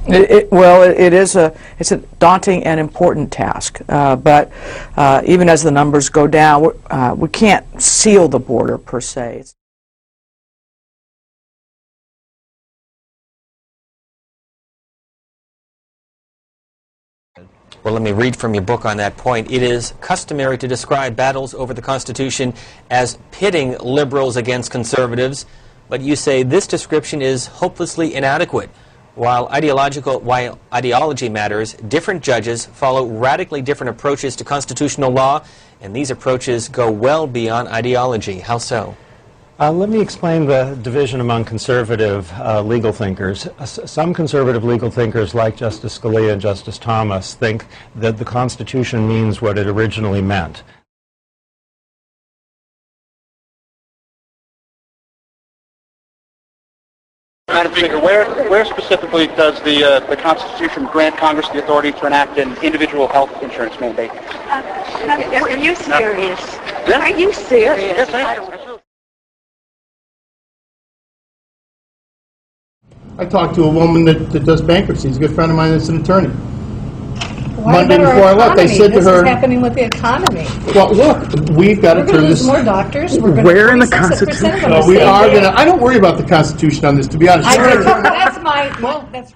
Well, it's a daunting and important task, but even as the numbers go down, we can't seal the border per se. Well, let me read from your book on that point. It is customary to describe battles over the Constitution as pitting liberals against conservatives, but you say this description is hopelessly inadequate. While ideology matters, different judges follow radically different approaches to constitutional law, and these approaches go well beyond ideology. How so? Let me explain the division among conservative legal thinkers. Some conservative legal thinkers, like Justice Scalia and Justice Thomas, think that the Constitution means what it originally meant. Madam Speaker, where specifically does the Constitution grant Congress the authority to enact an individual health insurance mandate? Are you serious? Yes. Are you serious? Yes, I am. I talked to a woman that does bankruptcy. She's a good friend of mine that's an attorney. Monday before I left, I said to her, "This is happening with the economy. Well, look, we've got to turn this. More doctors. We're going where in the Constitution? No, we are going to. I don't worry about the Constitution on this, to be honest. That's my. Well, that's.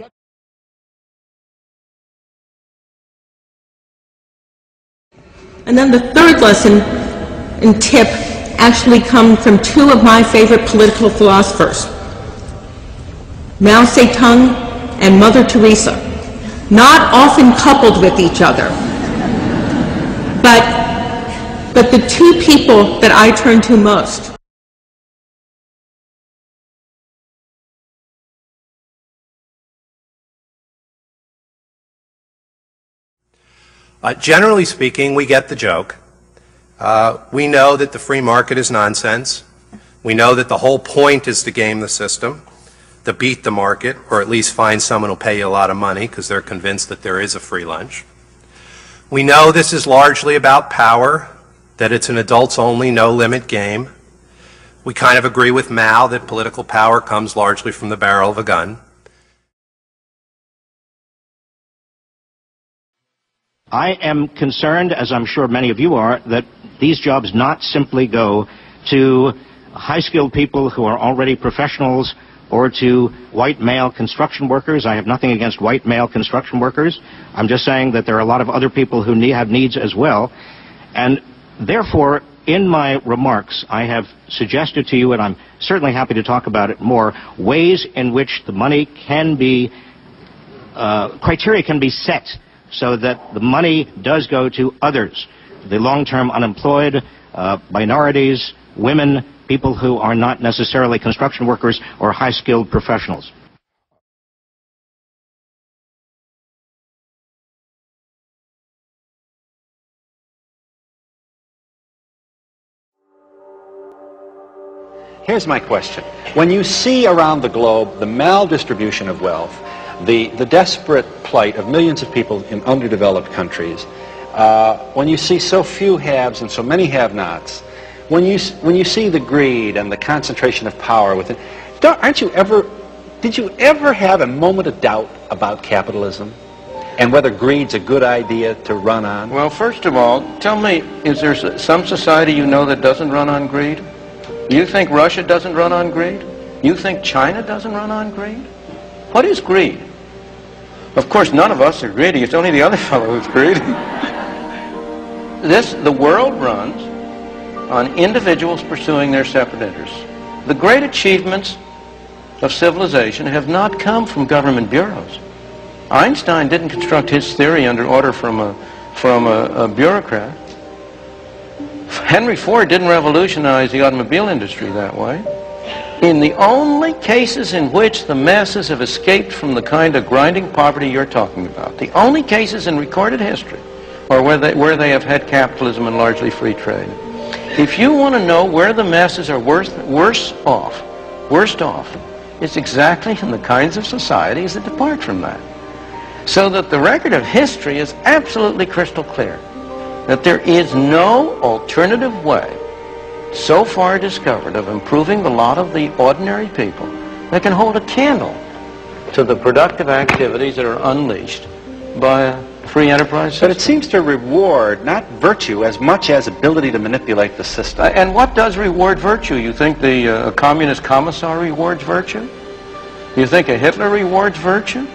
And then the third lesson and tip actually come from two of my favorite political philosophers, Mao Zedong and Mother Teresa, not often coupled with each other, but the two people that I turn to most. Generally speaking, we get the joke. We know that the free market is nonsense. We know that the whole point is to game the system, to beat the market, or at least find someone who'll pay you a lot of money because they're convinced that there is a free lunch. We know this is largely about power, that it's an adults-only, no-limit game. We kind of agree with Mao that political power comes largely from the barrel of a gun. I am concerned, as I'm sure many of you are, that these jobs not simply go to high-skilled people who are already professionals or to white male construction workers. I have nothing against white male construction workers. I'm just saying that there are a lot of other people who have needs as well. And therefore, in my remarks, I have suggested to you, and I'm certainly happy to talk about it more, ways in which the money can be, criteria can be set so that the money does go to others, the long-term unemployed, minorities, women, people who are not necessarily construction workers or high-skilled professionals. Here's my question. When you see around the globe the maldistribution of wealth, the desperate plight of millions of people in underdeveloped countries, when you see so few haves and so many have-nots, when you see the greed and the concentration of power within, did you ever have a moment of doubt about capitalism and whether greed's a good idea to run on? Well, first of all, tell me, is there some society you know that doesn't run on greed? You think Russia doesn't run on greed? You think China doesn't run on greed? What is greed? Of course, none of us are greedy. It's only the other fellow who's greedy. The world runs on individuals pursuing their separate interests. The great achievements of civilization have not come from government bureaus. Einstein didn't construct his theory under order from a bureaucrat. Henry Ford didn't revolutionize the automobile industry that way. In the only cases in which the masses have escaped from the kind of grinding poverty you're talking about, the only cases in recorded history are where they have had capitalism and largely free trade. If you want to know where the masses are worst off, it's exactly in the kinds of societies that depart from that. So that the record of history is absolutely crystal clear that there is no alternative way so far discovered of improving the lot of the ordinary people that can hold a candle to the productive activities that are unleashed by a free enterprise system. But it seems to reward not virtue as much as ability to manipulate the system. And what does reward virtue? You think a communist commissar rewards virtue? You think a Hitler rewards virtue?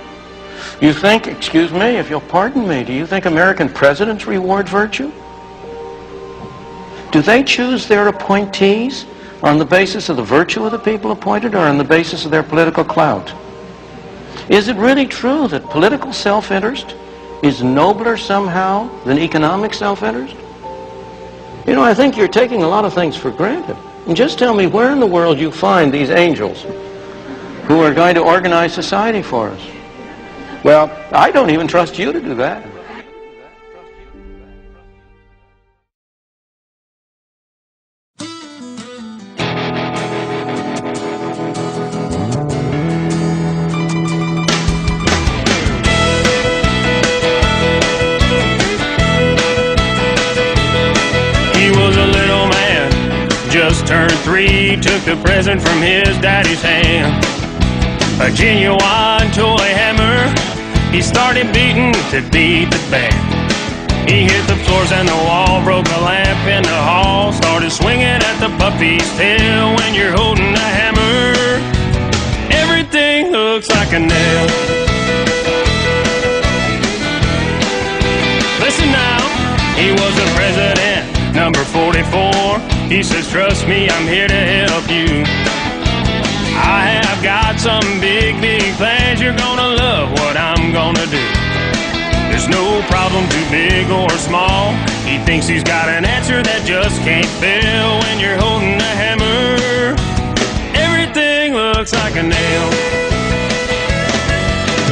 You think, excuse me, if you'll pardon me, do you think American presidents reward virtue? Do they choose their appointees on the basis of the virtue of the people appointed or on the basis of their political clout? Is it really true that political self-interest is nobler somehow than economic self-interest? You know, I think you're taking a lot of things for granted. And just tell me where in the world you find these angels who are going to organize society for us. Well, I don't even trust you to do that. Just turned 3, took the present from his daddy's hand. A genuine toy hammer, he started beating to beat the band. He hit the floors and the wall, broke a lamp in the hall, started swinging at the puppy's tail. When you're holding a hammer, everything looks like a nail. Listen now, he was the president, number 44. He says, trust me, I'm here to help you. I have got some big, big plans. You're gonna love what I'm gonna do. There's no problem too big or small. He thinks he's got an answer that just can't fail. When you're holding a hammer, everything looks like a nail.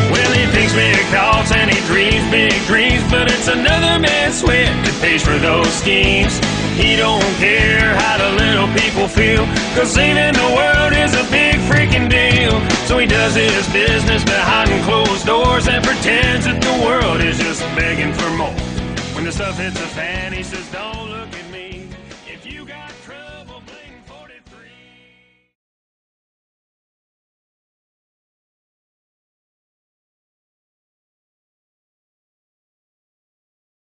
Well, he thinks big thoughts and he dreams big dreams, but it's another man's sweat that pays for those schemes. He don't care how the little people feel, 'cause saving the world is a big freaking deal. So he does his business behind closed doors and pretends that the world is just begging for more. When the stuff hits the fan, he says, don't look.